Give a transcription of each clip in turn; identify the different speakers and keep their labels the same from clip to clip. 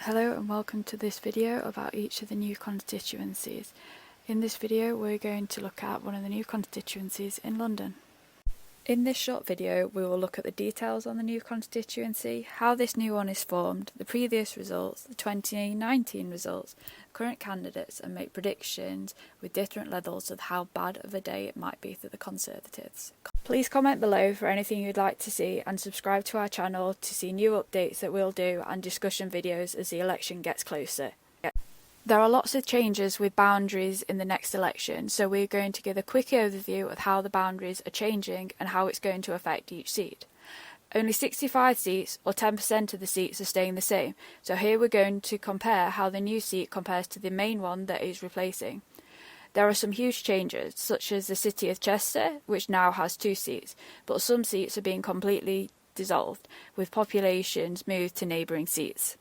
Speaker 1: Hello and welcome to this video about each of the new constituencies. In this video we're going to look at one of the new constituencies in London. In this short video we will look at the details on the new constituency, how this new one is formed, the previous results, the 2019 results, current candidates, and make predictions with different levels of how bad of a day it might be for the Conservatives. Please comment below for anything you'd like to see and subscribe to our channel to see new updates that we'll do and discussion videos as the election gets closer. There are lots of changes with boundaries in the next election, so we're going to give a quick overview of how the boundaries are changing and how it's going to affect each seat. Only 65 seats, or 10% of the seats, are staying the same, so here we're going to compare how the new seat compares to the main one that is replacing. There are some huge changes, such as the City of Chester, which now has 2 seats, but some seats are being completely dissolved, with populations moved to neighbouring seats.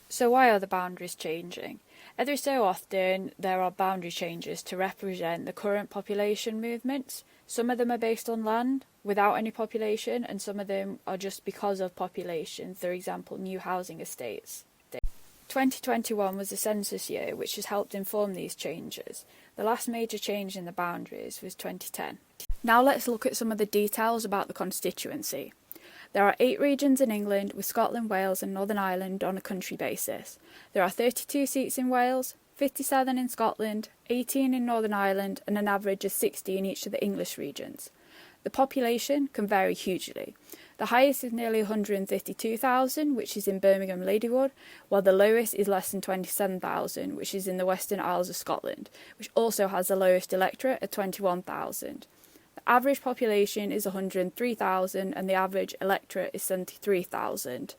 Speaker 1: So why are the boundaries changing? Every so often there are boundary changes to represent the current population movements. Some of them are based on land without any population, and some of them are just because of population, for example new housing estates. 2021 was the census year, which has helped inform these changes. The last major change in the boundaries was 2010. Now let's look at some of the details about the constituency. There are 8 regions in England, with Scotland, Wales and Northern Ireland on a country basis. There are 32 seats in Wales, 57 in Scotland, 18 in Northern Ireland and an average of 60 in each of the English regions. The population can vary hugely. The highest is nearly 152,000, which is in Birmingham Ladywood, while the lowest is less than 27,000, which is in the Western Isles of Scotland, which also has the lowest electorate at 21,000. The average population is 103,000 and the average electorate is 73,000.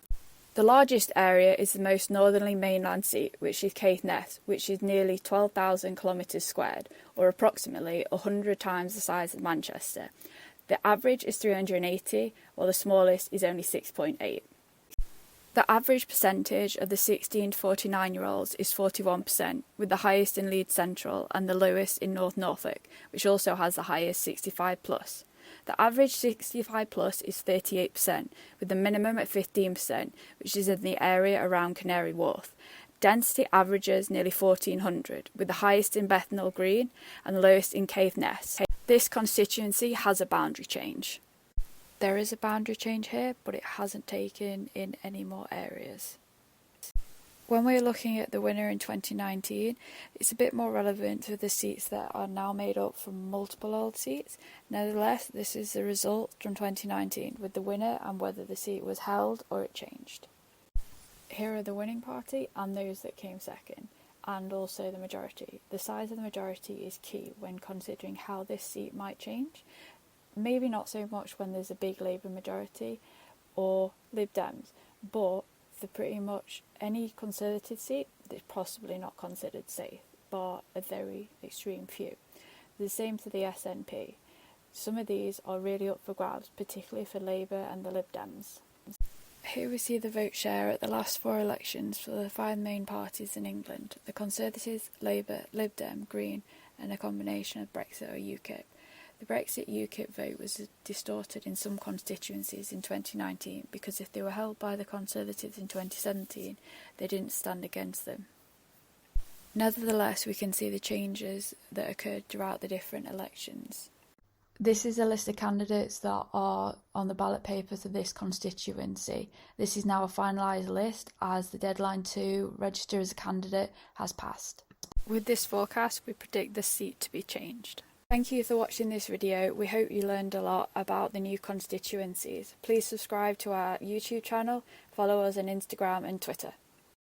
Speaker 1: The largest area is the most northerly mainland seat, which is Caithness, which is nearly 12,000 kilometres squared, or approximately 100 times the size of Manchester. The average is 380, while the smallest is only 6.8. The average percentage of the 16 to 49-year-olds is 41%, with the highest in Leeds Central and the lowest in North Norfolk, which also has the highest 65+. The average 65+ is 38%, with the minimum at 15%, which is in the area around Canary Wharf. Density averages nearly 1,400, with the highest in Bethnal Green and the lowest in Caithness. This constituency has a boundary change. There is a boundary change here, but it hasn't taken in any more areas. When we're looking at the winner in 2019, it's a bit more relevant to the seats that are now made up from multiple old seats. Nevertheless, this is the result from 2019, with the winner and whether the seat was held or it changed. Here are the winning party and those that came second, and also the majority. The size of the majority is key when considering how this seat might change. Maybe not so much when there's a big Labour majority or Lib Dems, but for pretty much any Conservative seat, it's possibly not considered safe, bar a very extreme few. The same for the SNP. Some of these are really up for grabs, particularly for Labour and the Lib Dems. Here we see the vote share at the last 4 elections for the 5 main parties in England: the Conservatives, Labour, Lib Dem, Green and a combination of Brexit or UKIP. The Brexit UKIP vote was distorted in some constituencies in 2019 because if they were held by the Conservatives in 2017, they didn't stand against them. Nevertheless, we can see the changes that occurred throughout the different elections. This is a list of candidates that are on the ballot paper for this constituency. This is now a finalised list as the deadline to register as a candidate has passed. With this forecast, we predict the seat to be changed. Thank you for watching this video. We hope you learned a lot about the new constituencies. Please subscribe to our YouTube channel, follow us on Instagram and Twitter.